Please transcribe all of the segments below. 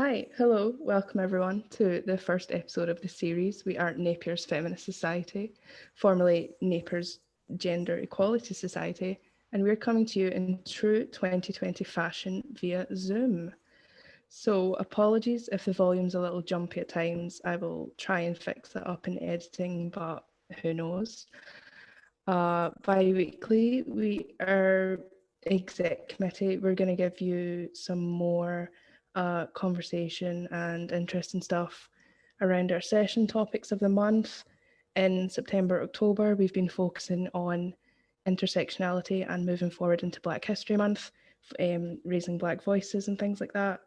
Hi, hello, welcome everyone to the first episode of the series. We are Napier's Feminist Society, formerly Napier's Gender Equality Society, and we're coming to you in true 2020 fashion via Zoom. So, apologies if the volume's a little jumpy at times. I will try and fix it up in editing, but who knows? Bi weekly, we are exec committee. We're going to give you some more conversation and interesting stuff around our session topics of the month. In September, October, we've been focusing on intersectionality and moving forward into Black History Month, raising Black voices and things like that.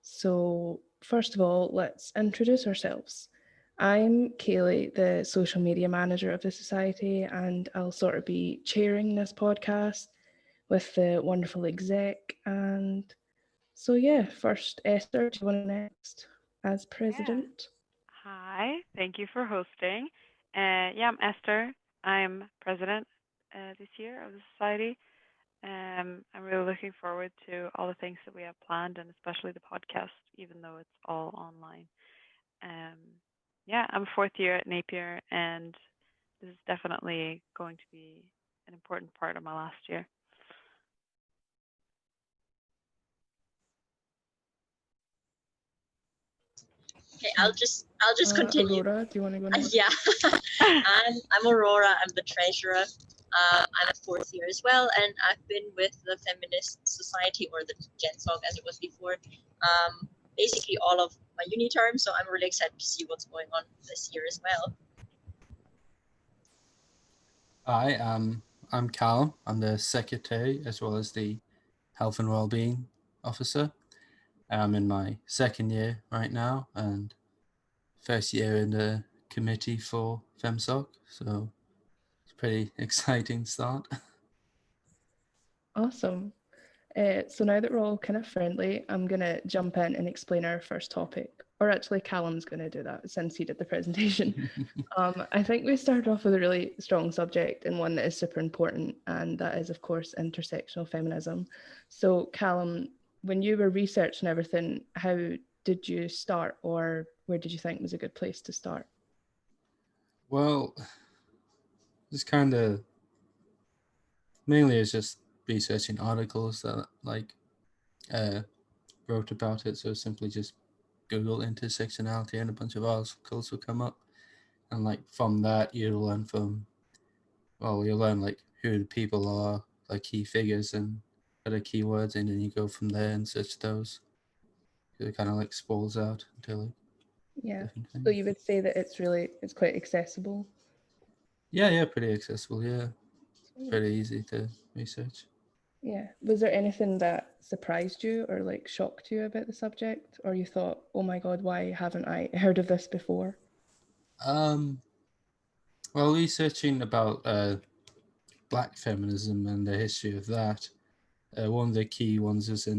So, first of all, let's introduce ourselves. I'm Kaylee, the social media manager of the Society, and I'll sort of be chairing this podcast with the wonderful exec. And so, yeah, first, Esther, do you want to next as Yeah. president? Hi. Thank you for hosting. I'm Esther. I'm president this year of the society. I'm really looking forward to all the things that we have planned, and especially the podcast, even though it's all online. Um, I'm fourth year at Napier, and this is definitely going to be an important part of my last year. Okay, I'll just continue. Aurora, do you want to go next? Yeah, I'm Aurora. I'm the treasurer. I'm a fourth year as well, and I've been with the Feminist Society, or the GenSoc as it was before, basically all of my uni term. So I'm really excited to see what's going on this year as well. Hi, I'm Cal. I'm the secretary as well as the health and wellbeing officer. I'm in my second year right now and first year in the committee for FemSoc, so it's a pretty exciting start. Awesome. So now that we're all kind of friendly, I'm going to jump in and explain our first topic. Or actually, Callum's going to do that since he did the presentation. I think we started off with a really strong subject and one that is super important, and that is, of course, intersectional feminism. So, Callum, when you were researching everything, how did you start, or where did you think was a good place to start? Well, just kind of mainly it's just researching articles that wrote about it. So simply just Google intersectionality and a bunch of articles will come up, and from that you'll learn who the people are, like key figures and other keywords, and then you go from there and search those. It kind of spools out into different things. So you would say that it's quite accessible? Yeah, pretty accessible. Yeah, pretty easy to research. Yeah. Was there anything that surprised you or shocked you about the subject, or you thought, oh my God, why haven't I heard of this before? Well, researching about Black feminism and the history of that, one of the key ones was I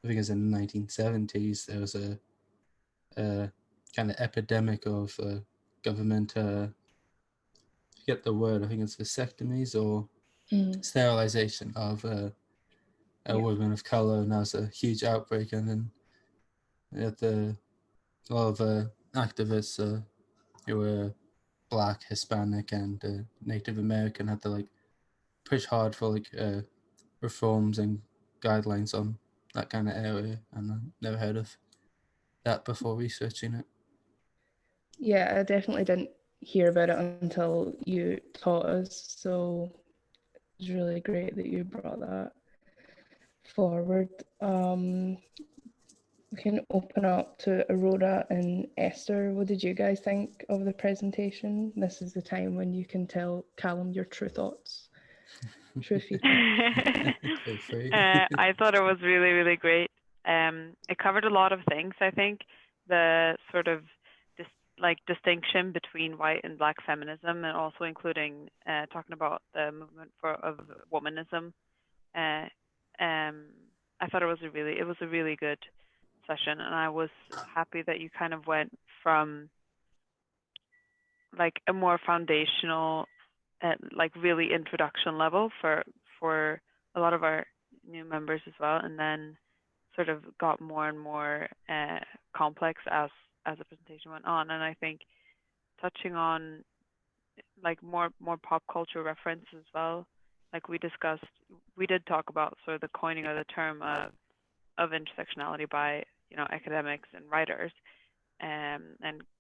think it was in the 1970s. There was a kind of epidemic of government, forget the word, I think it's vasectomies or sterilization of women of color, and that was a huge outbreak. And then a lot of activists who were Black, Hispanic, and Native American had to push hard for reforms and guidelines on that kind of area, and I never heard of that before researching it. Yeah, I definitely didn't hear about it until you taught us, so it's really great that you brought that forward. We can open up to Aurora and Esther. What did you guys think of the presentation? This is the time when you can tell Callum your true thoughts. True feedback. I thought it was really, really great. It covered a lot of things. I think the sort of distinction between white and Black feminism, and also including talking about the movement of womanism. I thought it was a really good session, and I was happy that you kind of went from a more foundational, really introduction level for a lot of our new members as well, and then sort of got more and more complex as the presentation went on. And I think touching on like more pop culture reference as well. Like we discussed, we did talk about sort of the coining of the term of intersectionality by academics and writers, and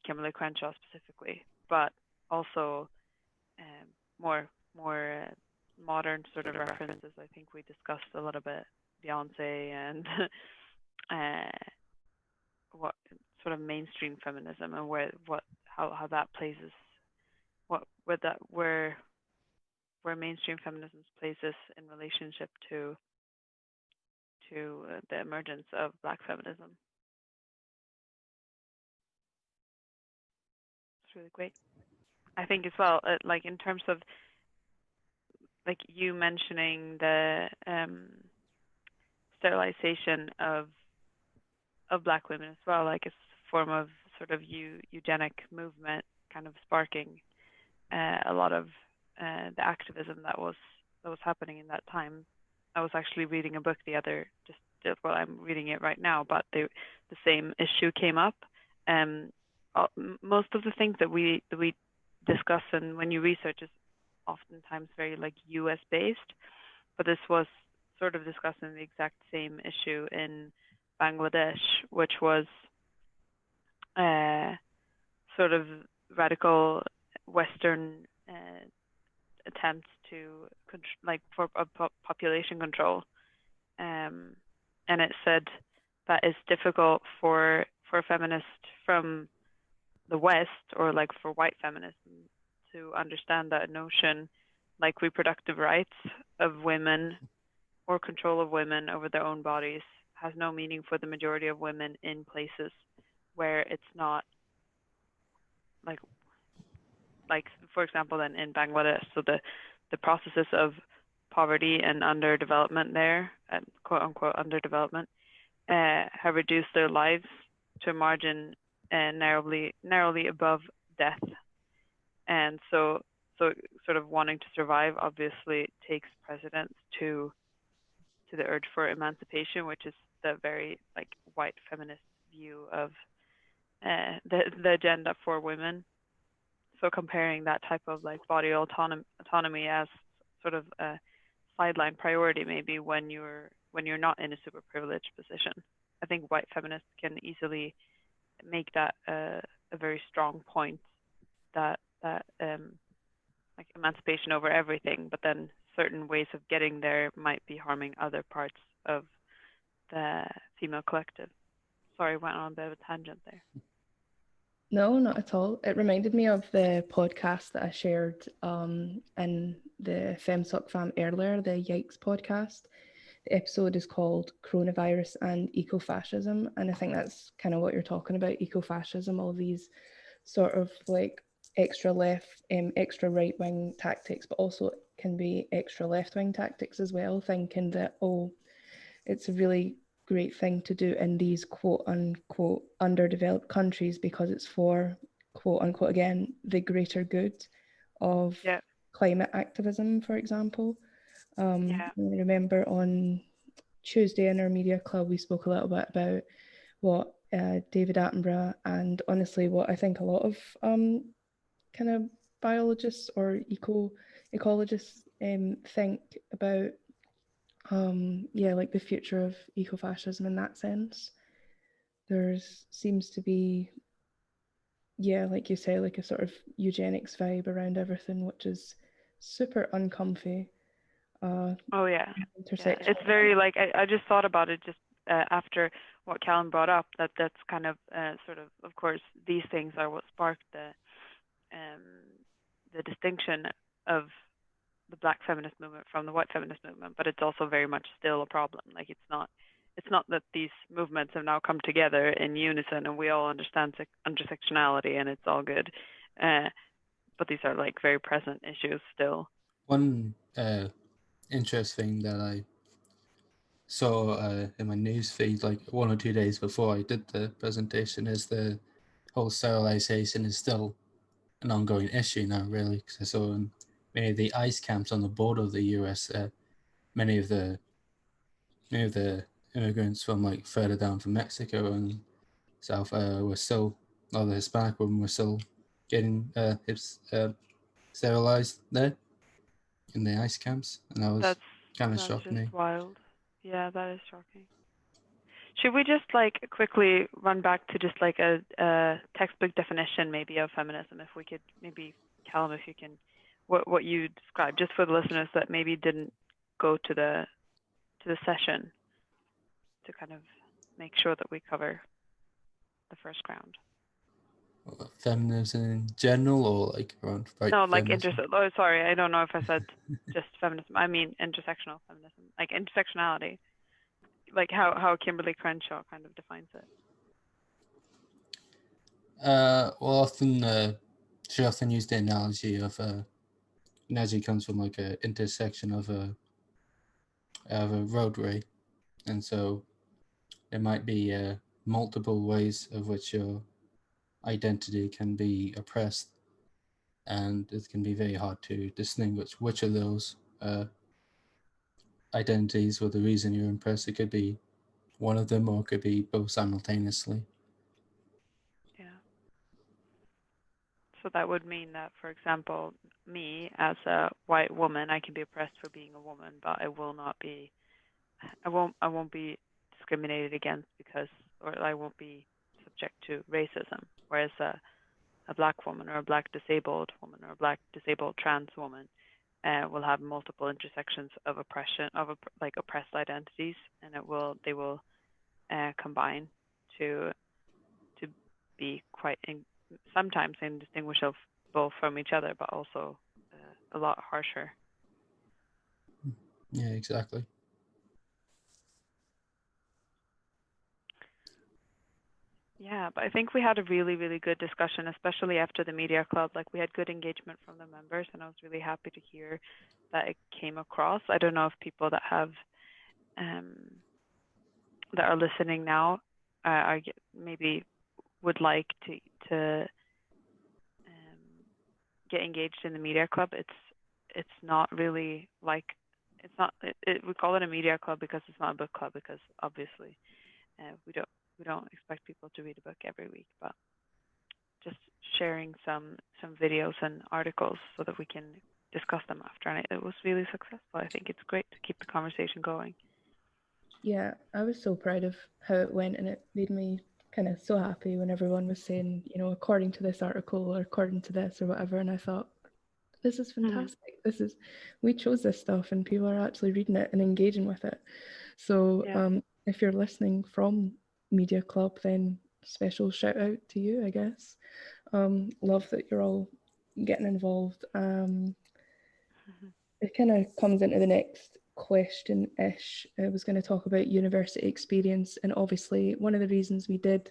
Kimberly Crenshaw specifically, but also more modern sort of references. I think we discussed a little bit Beyonce and what sort of mainstream feminism and how that places where mainstream feminism places in relationship to the emergence of Black feminism. It's really great. I think as well, like in terms of like you mentioning the sterilization of Black women as well, like it's a form of sort of eugenic movement, kind of sparking a lot of the activism that was happening in that time. I was actually reading a book well, I'm reading it right now, but the same issue came up. Most of the things that we discuss and when you research is oftentimes very like U.S. based, but this was sort of discussing the exact same issue in Bangladesh, which was sort of radical Western attempts to for population control, and it said that it's difficult for feminists from the West or like for white feminism to understand that notion, like reproductive rights of women or control of women over their own bodies has no meaning for the majority of women in places where it's not like for example then in Bangladesh. So the processes of poverty and underdevelopment there, and quote unquote underdevelopment, have reduced their lives to a margin narrowly above death. And so sort of wanting to survive obviously takes precedence to the urge for emancipation, which is the very like white feminist view of the agenda for women. So comparing that type of like body autonomy as sort of a sideline priority maybe when you're not in a super privileged position. I think white feminists can easily make that a very strong point that like emancipation over everything, but then certain ways of getting there might be harming other parts of the female collective. Sorry, I went on a bit of a tangent there. No, not at all. It reminded me of the podcast that I shared in the FemSoc Fam earlier, the Yikes podcast. The episode is called Coronavirus and Ecofascism. And I think that's kind of what you're talking about, ecofascism, all these sort of like extra right wing tactics, but also can be extra left wing tactics as well, thinking that, oh, it's a really great thing to do in these quote unquote underdeveloped countries because it's for quote unquote again the greater good of climate activism, for example. I remember on Tuesday in our media club we spoke a little bit about what David Attenborough and honestly what I think a lot of kind of biologists or ecologists think about like the future of ecofascism in that sense. There's seems to be, like you say, like a sort of eugenics vibe around everything, which is super uncomfy. Oh yeah. It's very like I just thought about it just after what Callan brought up, that's kind of sort of course these things are what sparked the distinction of the Black feminist movement from the white feminist movement, but it's also very much still a problem. Like it's not that these movements have now come together in unison and we all understand intersectionality and it's all good, but these are like very present issues still. One interesting that I saw in my news feed like 1 or 2 days before I did the presentation is the whole sterilization is still an ongoing issue now, really, because I saw in many of the ICE camps on the border of the US, many of the immigrants from like further down from Mexico and South were still, all the Hispanic women were still getting hips sterilized there in the ice camps, and that was That's kind of that's shocked just me. wild. Yeah, that is shocking. Should we just like quickly run back to just like a textbook definition maybe of feminism? If we could maybe, Callum, if you can, what you described, just for the listeners that maybe didn't go to the session, to kind of make sure that we cover the first ground. Feminism in general, or like around right No, like feminism? Oh, sorry, I don't know if I said just feminism. I mean intersectional feminism, like intersectionality, like how Kimberly Crenshaw kind of defines it. Well, often she often used the analogy of analogy comes from like a intersection of a roadway, and so there might be multiple ways of which your identity can be oppressed, and it can be very hard to distinguish which of those identities were the reason you're oppressed. It could be one of them, or it could be both simultaneously. Yeah. So that would mean that, for example, me as a white woman, I can be oppressed for being a woman, but I won't be discriminated against because, or I won't be subject to racism. Whereas a black woman or a black disabled woman or a black disabled trans woman will have multiple intersections of oppression of like oppressed identities, and they will combine to to be quite sometimes indistinguishable from each other, but also a lot harsher. Yeah, exactly. Yeah, but I think we had a really, really good discussion, especially after the media club. Like we had good engagement from the members, and I was really happy to hear that it came across. I don't know if people that have um, that are listening now are maybe would like to get engaged in the media club. It's not really like it's not we call it a media club because it's not a book club, because obviously we don't expect people to read a book every week, but just sharing some videos and articles so that we can discuss them after, and it was really successful. I think it's great to keep the conversation going. Yeah, I was so proud of how it went, and it made me kind of so happy when everyone was saying, you know, according to this article or according to this or whatever. And I thought, this is fantastic. This is, we chose this stuff and people are actually reading it and engaging with it. So Yeah. if you're listening from Media Club, then special shout out to you, I guess. Love that you're all getting involved. It kind of comes into the next question-ish. I was going to talk about university experience, and obviously one of the reasons we did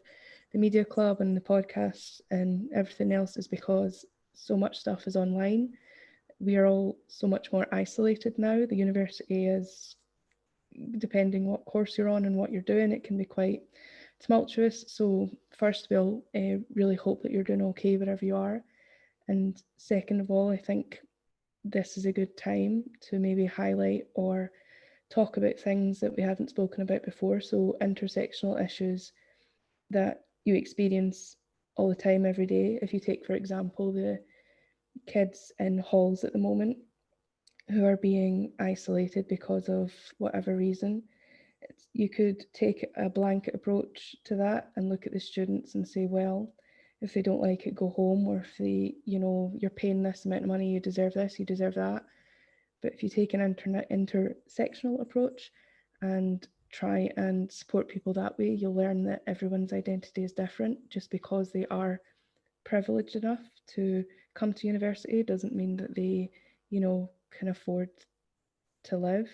the media club and the podcast and everything else is because so much stuff is online. We are all so much more isolated now. The university is, depending what course you're on and what you're doing, it can be quite tumultuous. So first we'll really hope that you're doing okay wherever you are, and second of all, I think this is a good time to maybe highlight or talk about things that we haven't spoken about before. So, intersectional issues that you experience all the time, every day. If you take, for example, the kids in halls at the moment who are being isolated because of whatever reason, you could take a blanket approach to that and look at the students and say, well, if they don't like it, go home, or if they, you know, you're paying this amount of money, you deserve this, you deserve that. But if you take an intersectional approach and try and support people that way, you'll learn that everyone's identity is different. Just because they are privileged enough to come to university doesn't mean that they, you know, can afford to live,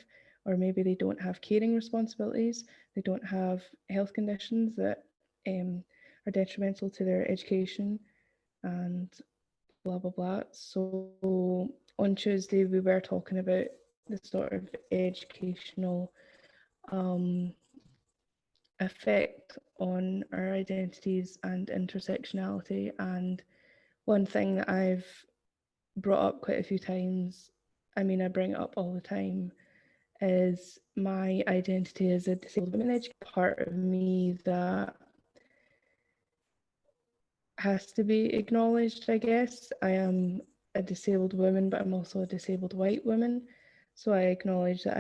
or maybe they don't have caring responsibilities, they don't have health conditions that are detrimental to their education, and blah blah blah. So on Tuesday we were talking about the sort of educational um, effect on our identities and intersectionality. And one thing that I've brought up quite a few times, I mean, I bring it up all the time, is my identity as a disabled woman. Part of me that has to be acknowledged, I guess. I am a disabled woman, but I'm also a disabled white woman. So I acknowledge that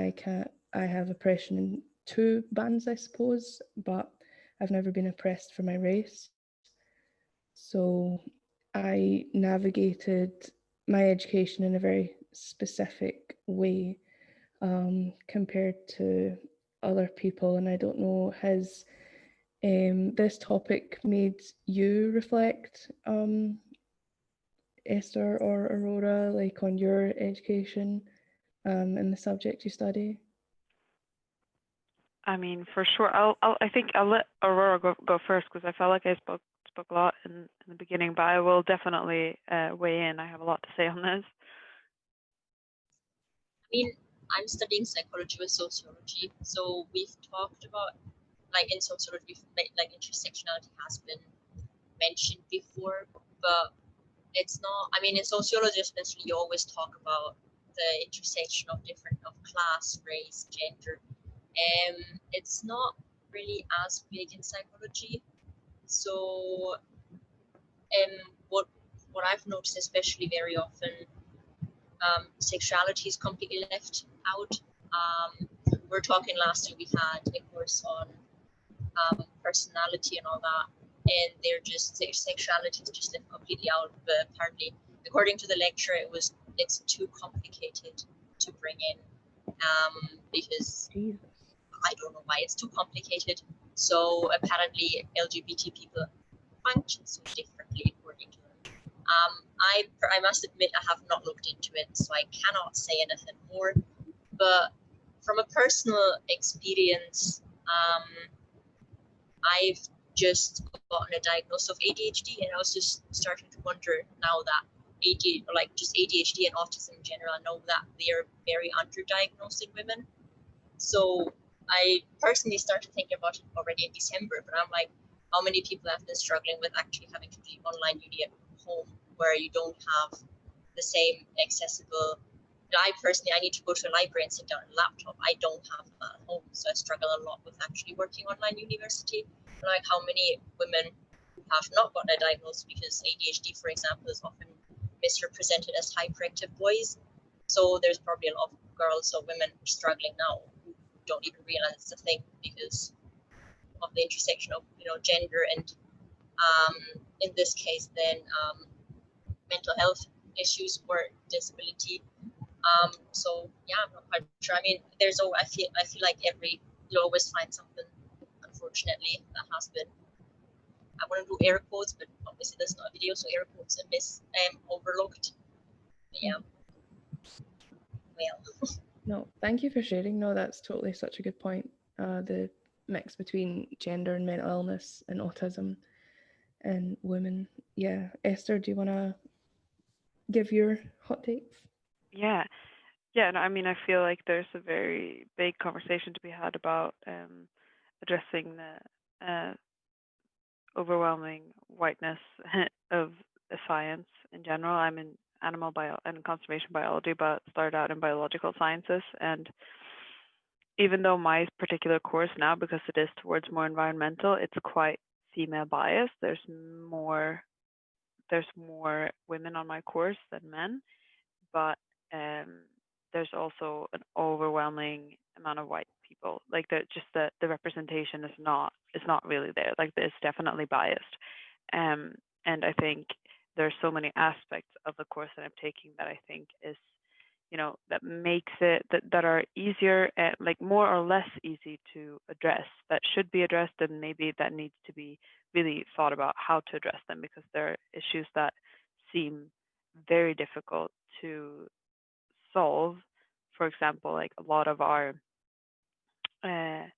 I have oppression in two bands, I suppose, but I've never been oppressed for my race. So I navigated my education in a very specific way compared to other people. And I don't know, has this topic made you reflect, Esther or Aurora, like on your education and the subject you study? I mean, for sure. I think I'll let Aurora go first because I felt like I spoke a lot in the beginning, but I will definitely weigh in. I have a lot to say on this. I mean, I'm studying psychology with sociology, so we've talked about, like in sociology, like intersectionality has been mentioned before, but it's not. I mean, in sociology especially, you always talk about the intersection of class, race, gender. It's not really as big in psychology. So, what I've noticed, especially very often, sexuality is completely left out. We're talking last year we had a course on personality and all that, and their sexuality is just left completely out. But apparently, according to the lecturer, it's too complicated to bring in because Jesus. I don't know why it's too complicated. So apparently, LGBT people function so differently according to them. I must admit I have not looked into it, so I cannot say anything more. But from a personal experience, I've just gotten a diagnosis of ADHD, and I was just starting to wonder now that ADHD and autism in general, I know that they are very underdiagnosed in women. So I personally started thinking about it already in December, but I'm like, how many people have been struggling with actually having to do online uni at home where you don't have the same accessible. I need to go to a library and sit down on a laptop. I don't have that at home, so I struggle a lot with actually working online university. Like how many women have not gotten a diagnosis because ADHD, for example, is often misrepresented as hyperactive boys. So there's probably a lot of girls or women struggling now who don't even realize it's a thing because of the intersection of gender and in this case then mental health issues or disability. So yeah, I'm not quite sure. I mean, I feel like you always find something, unfortunately, that has been. I want to do air quotes, but obviously there's not a video, so air quotes and overlooked. But yeah. Well. No, thank you for sharing. No, that's totally such a good point. The mix between gender and mental illness and autism and women. Yeah. Esther, do you want to give your hot takes? Yeah. Yeah, no, I mean, I feel like there's a very big conversation to be had about addressing the overwhelming whiteness of the science in general. I'm in animal bio and conservation biology, but started out in biological sciences. And even though my particular course now, because it is towards more environmental, it's quite female biased. There's more women on my course than men, but there's also an overwhelming amount of white people. Like the representation is not really there. Like it's definitely biased. And I think there's so many aspects of the course that I'm taking that I think is, that makes it that are easier and like more or less easy to address, that should be addressed, and maybe that needs to be really thought about how to address them, because there are issues that seem very difficult to solve. For example, like uh, a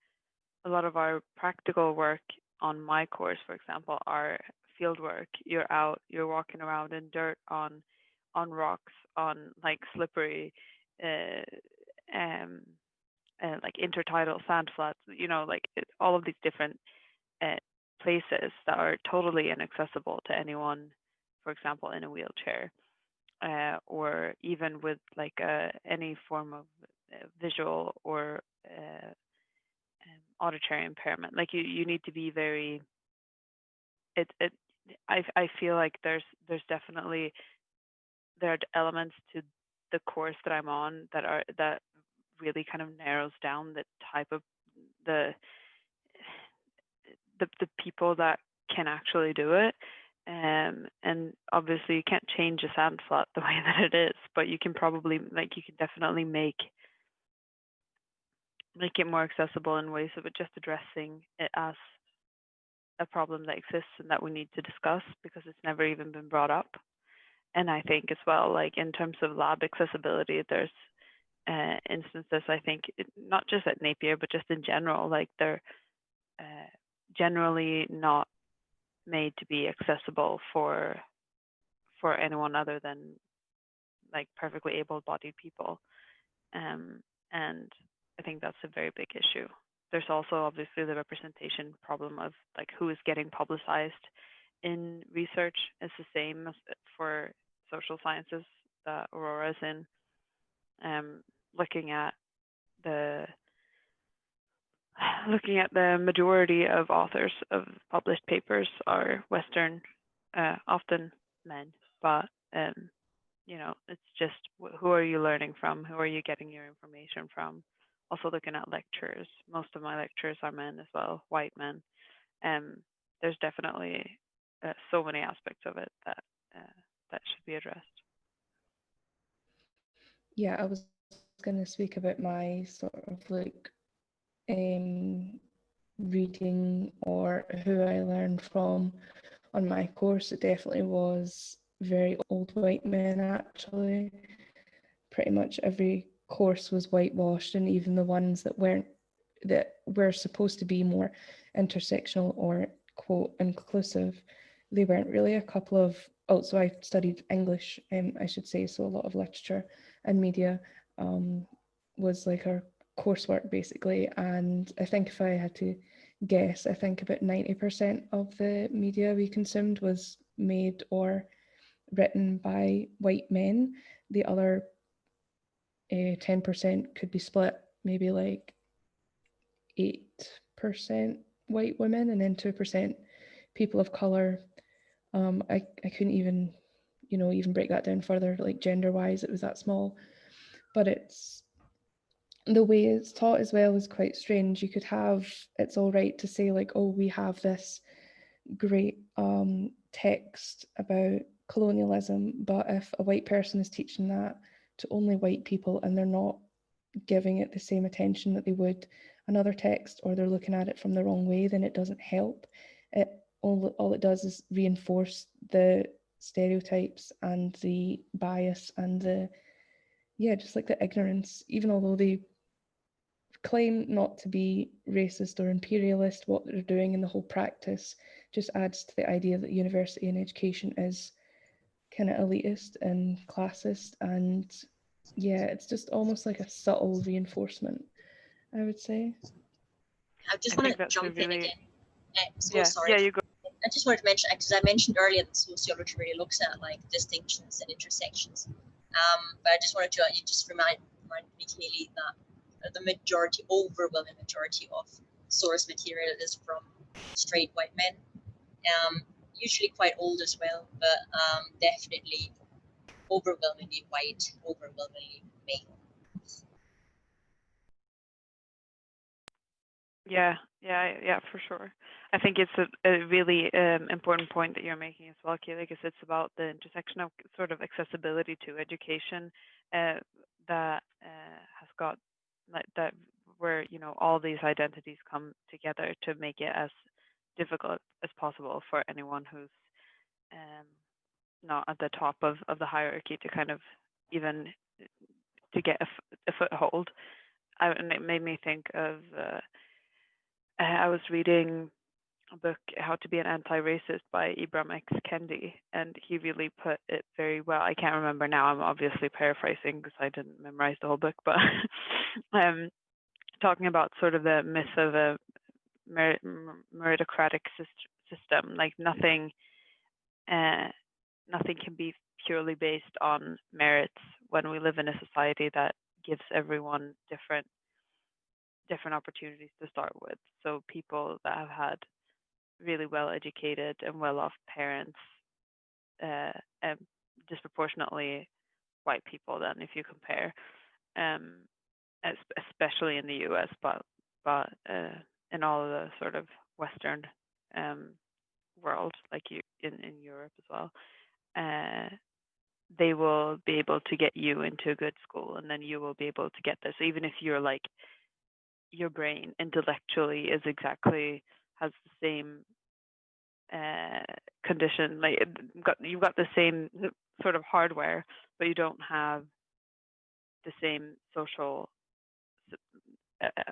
lot of our practical work on my course, for example, are field work. You're walking around in dirt, on rocks, on like slippery, uh, um, like intertidal sand flats. All of these different uh, places that are totally inaccessible to anyone, for example, in a wheelchair. or even with like any form of visual or auditory impairment. Like you need to be very. I feel like there's definitely there are elements to the course that I'm on that really kind of narrows down the type of the the people that can actually do it. And obviously you can't change a sand flat the way that it is, but you can probably you can definitely make it more accessible in ways of it just addressing it as a problem that exists and that we need to discuss because it's never even been brought up. And I think as well, like in terms of lab accessibility, there's instances I think not just at Napier but just in general, like they're generally not made to be accessible for anyone other than like perfectly able-bodied people, and I think that's a very big issue. There's also obviously the representation problem of like who is getting publicized in research. It's the same as for social sciences that Aurora's in. Looking at the majority of authors of published papers are Western, often men, but it's just who are you learning from? Who are you getting your information from? Also looking at lecturers. Most of my lecturers are men as well, white men. There's definitely so many aspects of it that should be addressed. Yeah, I was going to speak about my sort of like reading or who I learned from on my course. It definitely was very old white men, actually. Pretty much every course was whitewashed, and even the ones that were supposed to be more intersectional or quote inclusive, they weren't really. A couple of so I studied English, I should say, so a lot of literature and media was like our coursework basically. And I think if I had to guess, I think about 90% of the media we consumed was made or written by white men. The other 10% could be split, maybe like 8% white women and then 2% people of color. I couldn't even, even break that down further, like gender wise, it was that small. But it's the way it's taught as well is quite strange. You could have, it's all right to say like, oh, we have this great text about colonialism, but if a white person is teaching that to only white people and they're not giving it the same attention that they would another text, or they're looking at it from the wrong way, then it doesn't help. It all it does is reinforce the stereotypes and the bias and the just like the ignorance. Even although they claim not to be racist or imperialist, what they're doing in the whole practice just adds to the idea that university and education is kind of elitist and classist. And it's just almost like a subtle reinforcement, I would say. I just I want think to that's jump in again. Sorry. Yeah, you go. I just wanted to mention, because I mentioned earlier that sociology really looks at like distinctions and intersections. But I just wanted to you just remind me clearly that the overwhelming majority of source material is from straight white men, usually quite old as well, but definitely overwhelmingly white, overwhelmingly male. Yeah, for sure. I think it's a really important point that you're making as well, Kayla, because it's about the intersection of sort of accessibility to education that has got like that where all these identities come together to make it as difficult as possible for anyone who's not at the top of the hierarchy to kind of even to get a foothold. And it made me think of I was reading a book, How to Be an Anti-Racist by Ibram X. Kendi, and he really put it very well. I can't remember now. I'm obviously paraphrasing because I didn't memorize the whole book, but talking about sort of the myth of a meritocratic system, like nothing can be purely based on merits when we live in a society that gives everyone different opportunities to start with. So people that have had really well educated and well off parents, and disproportionately white people then if you compare, um, especially in the US, but in all of the sort of Western um, world, like you in Europe as well, uh, they will be able to get you into a good school, and then you will be able to get there. So even if you're like your brain intellectually is exactly has the same condition, like you've got the same sort of hardware, but you don't have the same social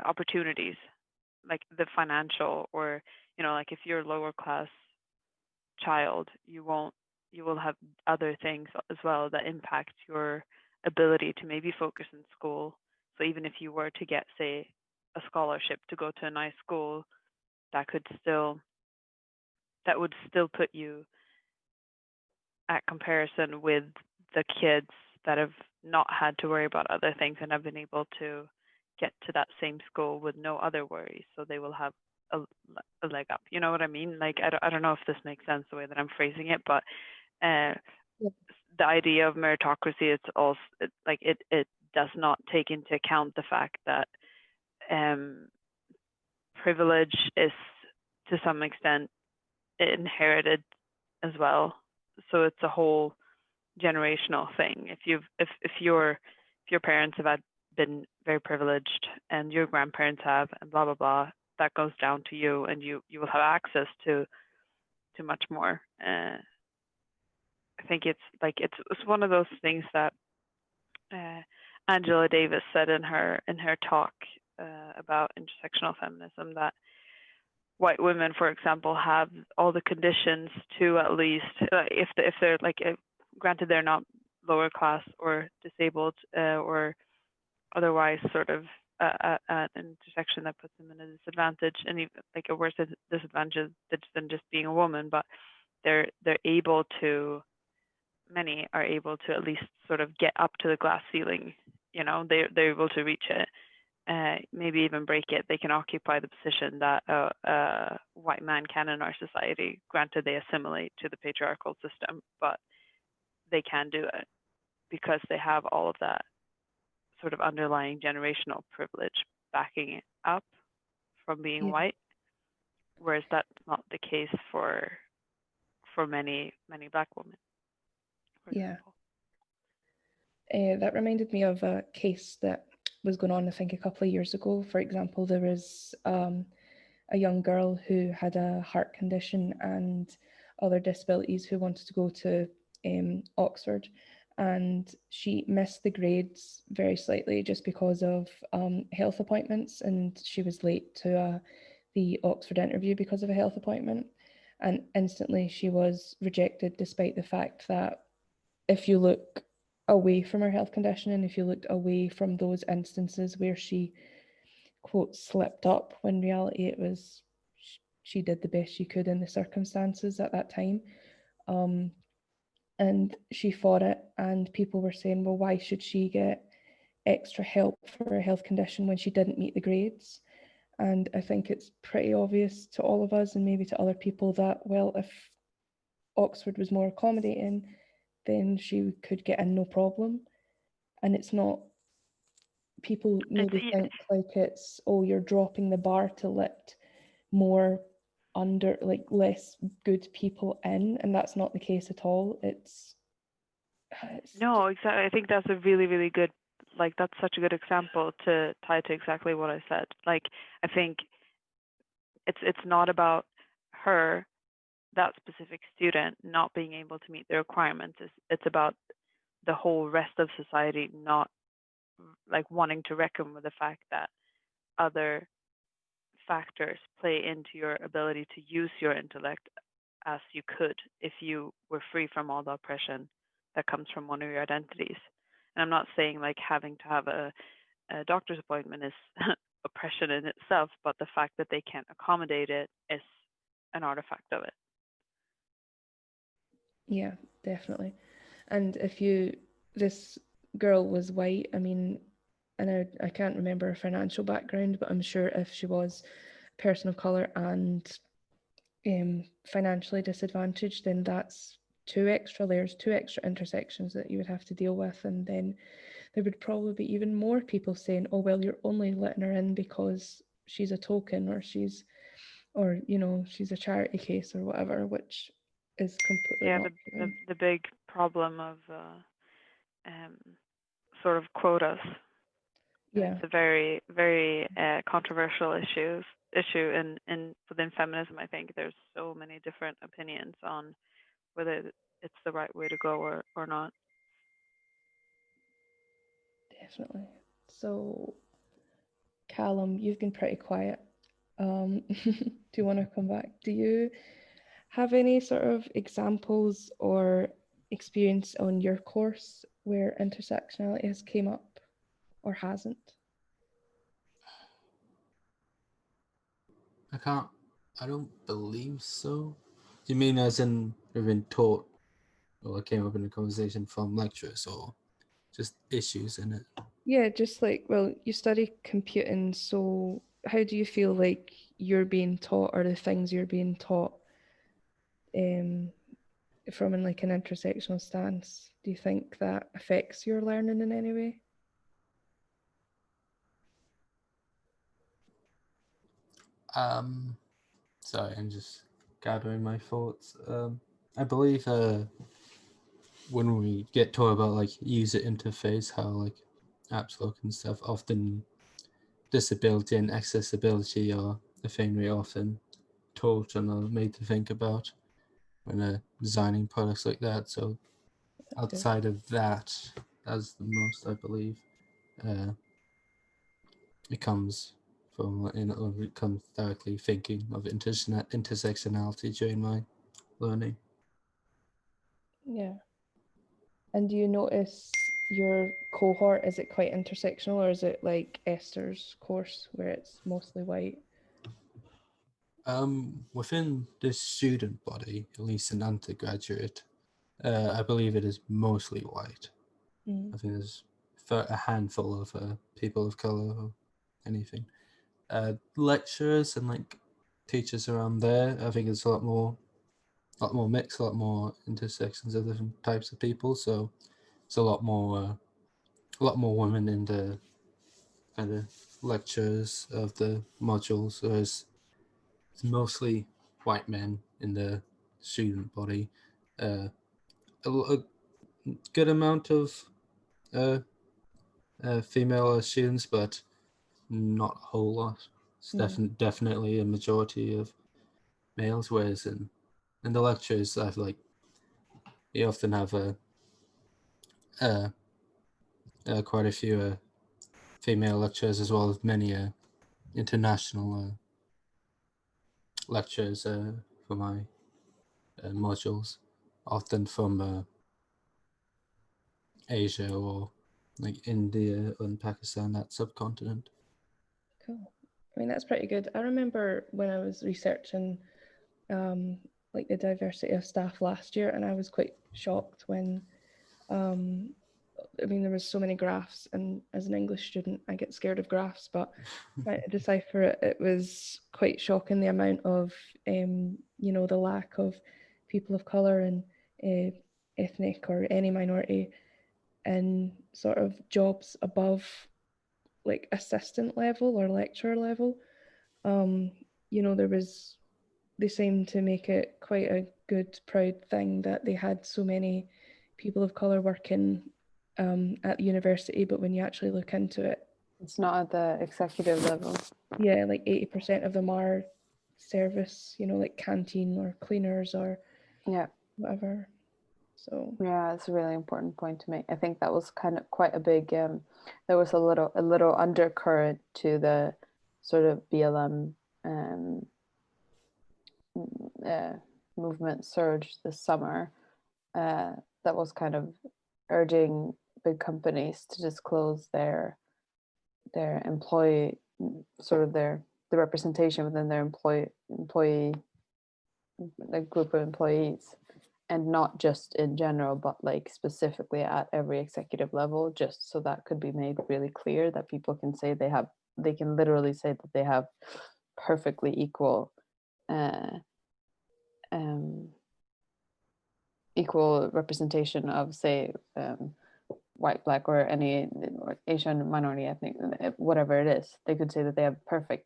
opportunities, like the financial, or like if you're a lower class child, you will have other things as well that impact your ability to maybe focus in school. So even if you were to get, say, a scholarship to go to a nice school, that would still put you at comparison with the kids that have not had to worry about other things and have been able to get to that same school with no other worries. So they will have a leg up. You know what I mean? Like, I don't know if this makes sense the way that I'm phrasing it, but the idea of meritocracy, it's also like it does not take into account the fact that privilege is to some extent inherited as well. So it's a whole generational thing. If your parents have been very privileged and your grandparents have, and blah blah blah, that goes down to you, and you will have access to much more. I think it's one of those things that Angela Davis said in her talk about intersectional feminism, that white women, for example, have all the conditions to at least, if they're like, granted they're not lower class or disabled or otherwise sort of an intersection that puts them in a disadvantage, and even like a worse disadvantage than just being a woman, but they're able to, many are able to at least sort of get up to the glass ceiling. They're able to reach it, maybe even break it. They can occupy the position that a white man can in our society. Granted, they assimilate to the patriarchal system, but they can do it because they have all of that sort of underlying generational privilege backing it up from being white, whereas that's not the case for many Black women, for example. That reminded me of a case that was going on, I think, a couple of years ago. For example, there was a young girl who had a heart condition and other disabilities who wanted to go to Oxford, and she missed the grades very slightly just because of health appointments, and she was late to the Oxford interview because of a health appointment, and instantly she was rejected, despite the fact that if you look away from her health condition, and if you looked away from those instances where she, quote, slipped up, when in reality it was she did the best she could in the circumstances at that time. And she fought it, and people were saying, well, why should she get extra help for a health condition when she didn't meet the grades? And I think it's pretty obvious to all of us, and maybe to other people, that, well, if Oxford was more accommodating, then she could get in no problem. And it's not, people maybe think like it's, oh, you're dropping the bar to let more less good people in, and that's not the case at all. It's no, exactly. I think that's a really, really good, like, that's such a good example to tie to exactly what I said. Like, I think it's not about her, that specific student, not being able to meet the requirements. It's about the whole rest of society not like wanting to reckon with the fact that other factors play into your ability to use your intellect as you could if you were free from all the oppression that comes from one of your identities. And I'm not saying like having to have a doctor's appointment is oppression in itself, but the fact that they can't accommodate it is an artifact of it. Yeah, definitely. And if this girl was white, I mean, and I can't remember her financial background, but I'm sure if she was a person of color and financially disadvantaged, then that's two extra layers, two extra intersections that you would have to deal with. And then there would probably be even more people saying, oh, well, you're only letting her in because she's a token, or she's a charity case or whatever, which is completely Yeah, not true. the big problem of um, sort of quotas. Yeah, It's a very very controversial issue in within feminism. I think there's so many different opinions on whether it's the right way to go or not. definitely. So, Callum, you've been pretty quiet. Do you want to come back? Do you have any sort of examples or experience on your course where intersectionality has came up or hasn't? I don't believe so. Do you mean as in have been taught or came up in a conversation from lecturers or just issues in it? Yeah, just like, well, you study computing, so how do you feel like you're being taught, or the things you're being taught um, from in like an intersectional stance? Do you think that affects your learning in any way? Sorry, I'm just gathering my thoughts. I believe when we get taught about like user interface, how like apps look and stuff, often disability and accessibility are a thing we often taught and are made to think about when designing products like that. So That's good. outside of that, that's the most I believe. Uh, it comes from it comes directly thinking of intersectionality during my learning. Yeah. And do you notice your cohort, is it quite intersectional, or is it like Esther's course where it's mostly white? Within the student body, at least an undergraduate, I believe it is mostly white. Mm, I think there's a handful of people of color or anything. Lecturers and like teachers around there, I think it's a lot more mixed, a lot more intersections of different types of people. So it's a lot more women in the kind of lectures of the modules, whereas it's mostly white men in the student body. Uh, a good amount of uh, female students, but not a whole lot. It's mm. definitely a majority of males, whereas in the lectures, I've like you often have uh, quite a few female lecturers as well as many international lecturers for my modules, often from Asia or like India and Pakistan, that subcontinent. Cool. I mean, that's pretty good. I remember when I was researching um, like the diversity of staff last year, and I was quite shocked when um, I mean, there was so many graphs, and as an English student, I get scared of graphs, but trying to decipher it, it was quite shocking the amount of, the lack of people of color and ethnic or any minority in sort of jobs above like assistant level or lecturer level. Um, there was, they seemed to make it quite a good, proud thing that they had so many people of color working at the university. But when you actually look into it, It's not at the executive level. yeah, like 80% of them are service, like canteen or cleaners or Yeah, whatever. So yeah, it's a really important point to make. I think that was kind of quite a big. There was a little undercurrent to the sort of BLM um, uh, movement surge this summer. That was kind of urging big companies to disclose their employee, sort of the representation within their employee, like group of employees. and not just in general, but like specifically at every executive level, just so that could be made really clear that people can say they can literally say that they have perfectly equal equal representation of, say, white, black, or any or Asian minority, ethnic, whatever it is. They could say that they have perfect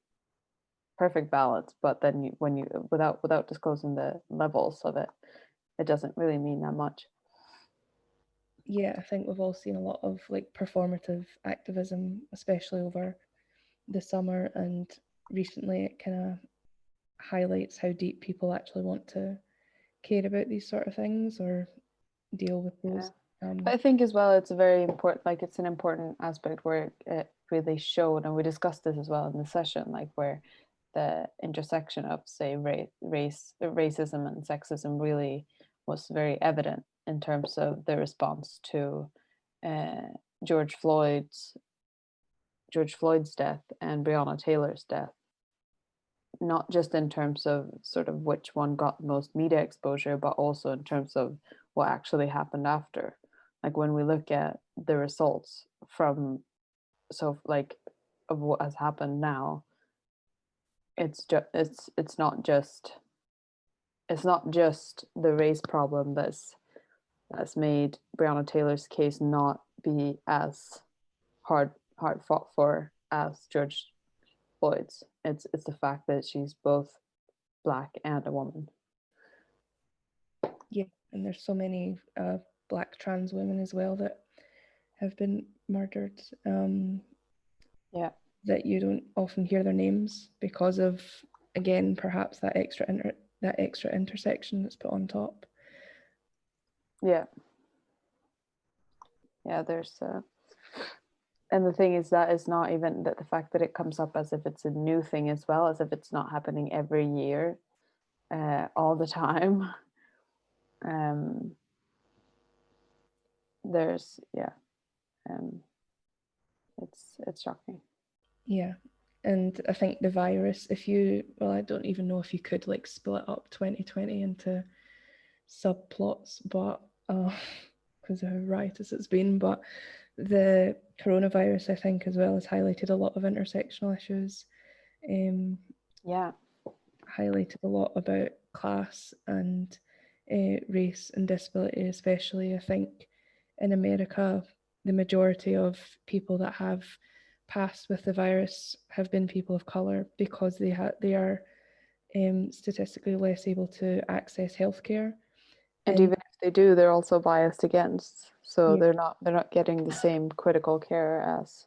balance, but then when you without disclosing the levels of it, it doesn't really mean that much. Yeah, I think we've all seen a lot of like performative activism, especially over the summer, and recently it kind of highlights how deep people actually want to care about these sort of things or deal with those. But I think as well, it's a very important, like it's an important aspect where it really showed, and we discussed this as well in the session, like where the intersection of, say, racism and sexism really was very evident in terms of the response to George Floyd's death and Breonna Taylor's death. Not just in terms of sort of which one got most media exposure, but also in terms of what actually happened after. Like when we look at the results from, so like of what has happened now, it's not just the race problem that's made Breonna Taylor's case not be as hard fought for as George Floyd's. It's the fact that she's both Black and a woman. Yeah, and there's so many Black trans women as well that have been murdered. Yeah. That you don't often hear their names because of, again, perhaps that extra intersection that's put on top. Yeah. Yeah, there's and the thing is that is not even that the fact that it comes up as if it's a new thing as well, as if it's not happening every year, all the time. There's it's shocking. Yeah, and I think the virus, I don't even know if you could like split up 2020 into subplots, but because of how riotous it's been, but the coronavirus, I think, as well, has highlighted a lot of intersectional issues. Yeah. Highlighted a lot about class and race and disability, especially. I think in America, the majority of people that have passed with the virus have been people of color because they are statistically less able to access healthcare. And even if they do, they're also biased against. So Yeah. they're not getting the same critical care as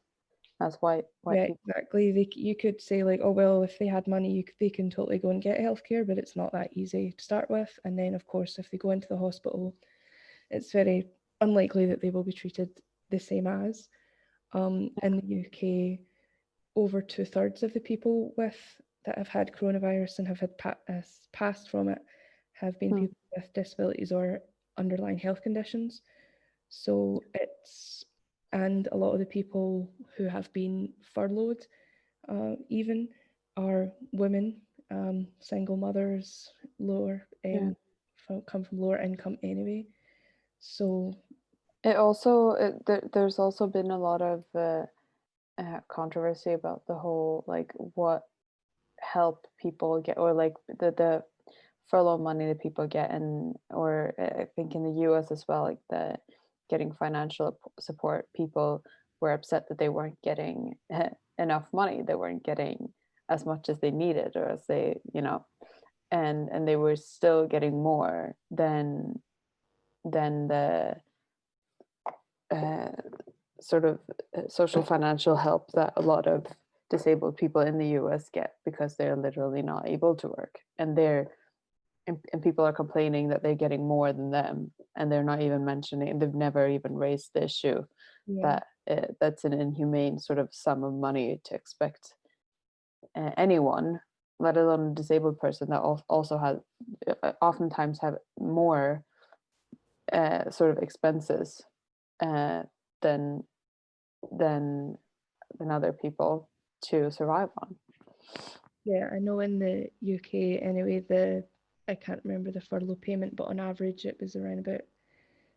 white Yeah, people. exactly. You could say like, oh well, if they had money, they can totally go and get healthcare, but it's not that easy to start with. And then, of course, if they go into the hospital, it's very unlikely that they will be treated the same as. In the UK, over 2/3 of the people that have had coronavirus and have had passed from it have been people with disabilities or underlying health conditions. So and a lot of the people who have been furloughed even are women, single mothers, come from lower income anyway. So it also there's also been a lot of controversy about the whole like what help people get, or like the furlough money that people get, and or I think in the US as well, like the getting financial support. People were upset that they weren't getting enough money. They weren't getting as much as they needed, or as they, and they were still getting more than the sort of social financial help that a lot of disabled people in the US get, because they're literally not able to work, and people are complaining that they're getting more than them, and they're not even mentioning, they've never even raised the issue that that's an inhumane sort of sum of money to expect anyone, let alone a disabled person that also has oftentimes have more sort of expenses than other people to survive on. yeah, I know in the UK anyway, the I can't remember the furlough payment, but on average it was around about,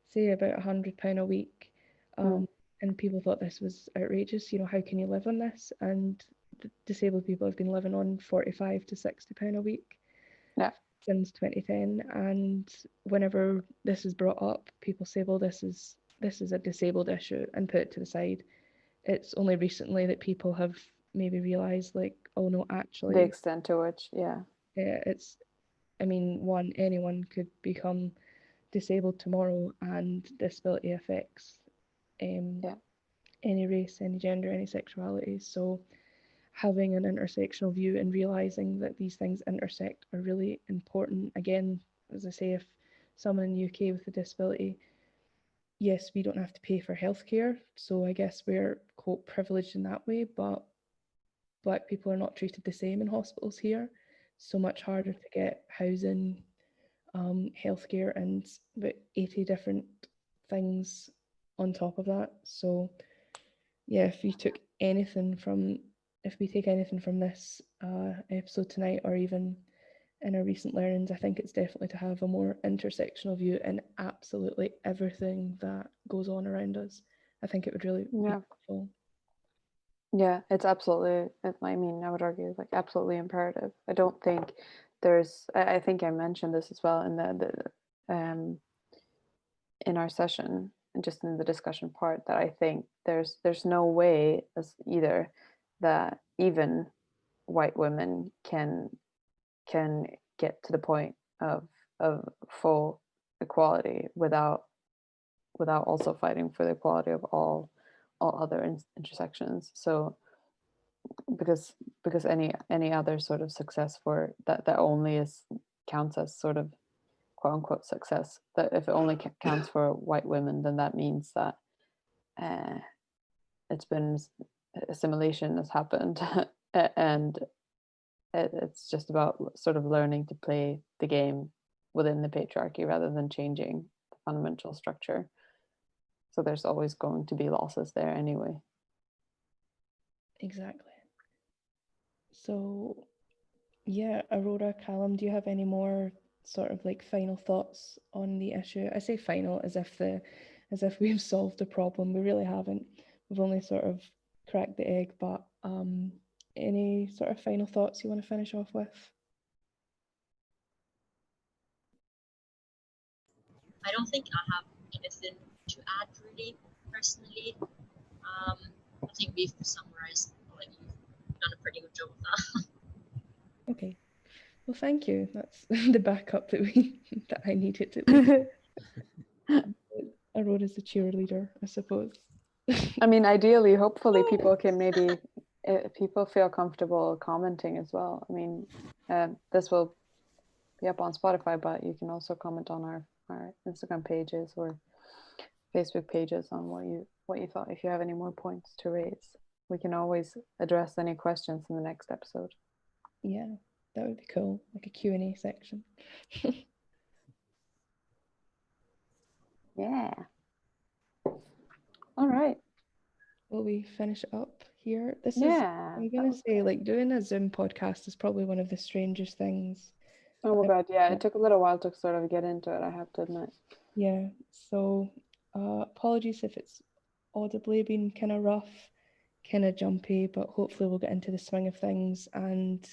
say, about £100 a week. And people thought this was outrageous. You know, how can you live on this? And disabled people have been living on £45 to £60 a week Yeah. since 2010. And whenever this is brought up, people say, well, this is a disabled issue, and put it to the side. It's only recently that people have maybe realised, like, oh no, The actually, extent to which, yeah. it's, I mean, anyone could become disabled tomorrow, and disability affects Yeah. any race, any gender, any sexuality. So having an intersectional view and realizing that these things intersect are really important. Again, as I say, if someone in the UK with a disability, yes, we don't have to pay for healthcare, so I guess we're quote privileged in that way, but Black people are not treated the same in hospitals here. So much harder to get housing, healthcare, and about 80 different things on top of that. So yeah, if we take anything from this episode tonight, or even in our recent learnings, I think it's definitely to have a more intersectional view in absolutely everything that goes on around us. I think it would really be Yeah. helpful. Yeah, it's absolutely, I mean, I would argue like absolutely imperative. I don't think I think I mentioned this as well in in our session and just in the discussion part, that I think there's no way as either that even white women can get to the point of full equality without also fighting for the equality of all other intersections. So because any other sort of success for that only counts as sort of quote unquote success, that if it only counts for white women, then that means that it's been assimilation has happened and it's just about sort of learning to play the game within the patriarchy rather than changing the fundamental structure. So there's always going to be losses there anyway. Exactly. So yeah, Aurora, Callum, do you have any more sort of like final thoughts on the issue? I say final as if we've solved the problem. We really haven't. We've only sort of cracked the egg, but any sort of final thoughts you want to finish off with? I don't think I have anything to add really personally. I think we've summarized, like, you've done a pretty good job of that. Okay. Well, thank you. That's the backup that I needed at least. Aurora's the cheerleader, I suppose. I mean, ideally, hopefully, people can maybe people feel comfortable commenting as well. I mean, this will be up on Spotify, but you can also comment on our Instagram pages or Facebook pages on what you thought. If you have any more points to raise, we can always address any questions in the next episode. Yeah, that would be cool, like a Q&A section. Yeah. All right. Will we finish it up here? I'm gonna say, like, doing a Zoom podcast is probably one of the strangest things. Oh my God, yeah, it took a little while to sort of get into it, I have to admit. Yeah, so apologies if it's audibly been kind of rough, kind of jumpy, but hopefully we'll get into the swing of things, and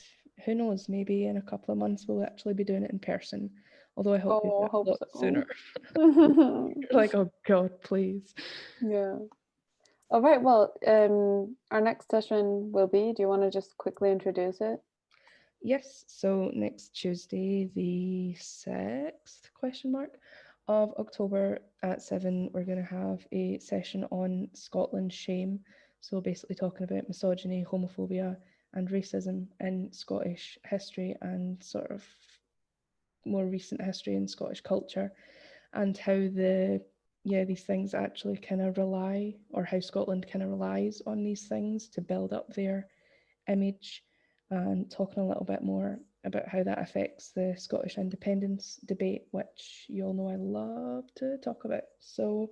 who knows, maybe in a couple of months we'll actually be doing it in person. Although I hope we do it a lot sooner. Like, oh God, please. Yeah. All right, well, our next session will be, do you want to just quickly introduce it? Yes, so next Tuesday, the 6th of October at 7, we're going to have a session on Scotland's shame. So basically talking about misogyny, homophobia, and racism in Scottish history and sort of more recent history in Scottish culture, and how these things actually kind of rely, or how Scotland kind of relies on these things to build up their image, and talking a little bit more about how that affects the Scottish independence debate, which you all know I love to talk about. So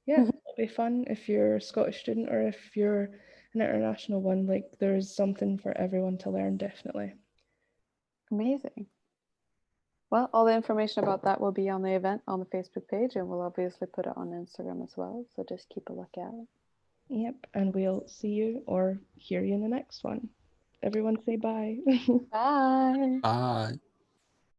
yeah, it'll be fun if you're a Scottish student, or if you're an international one. Like, there's something for everyone to learn, definitely. Amazing. Well, all the information about that will be on the event on the Facebook page, and we'll obviously put it on Instagram as well. So just keep a look at it. Yep, and we'll see you or hear you in the next one. Everyone say bye. Bye. Bye.